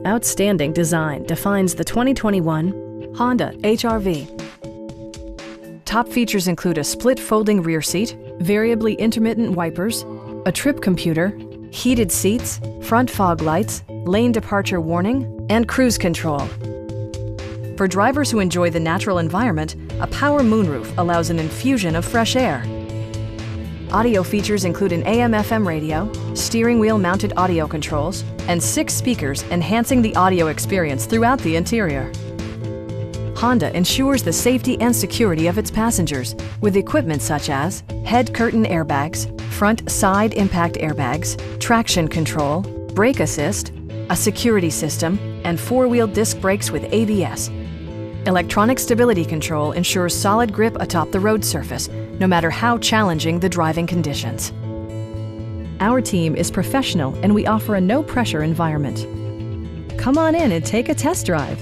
Outstanding design defines the 2021 Honda HR-V. Top features include a split folding rear seat, variably intermittent wipers, a trip computer, heated seats, front fog lights, lane departure warning, and cruise control. For drivers who enjoy the natural environment, a power moonroof allows an infusion of fresh air. Audio features include an AM/FM radio, steering wheel mounted audio controls, and 6 speakers enhancing the audio experience throughout the interior. Honda ensures the safety and security of its passengers with equipment such as head curtain airbags, front side impact airbags, traction control, brake assist, a security system, and 4-wheel disc brakes with ABS. Electronic stability control ensures solid grip atop the road surface, no matter how challenging the driving conditions. Our team is professional and we offer a no-pressure environment. Come on in and take a test drive.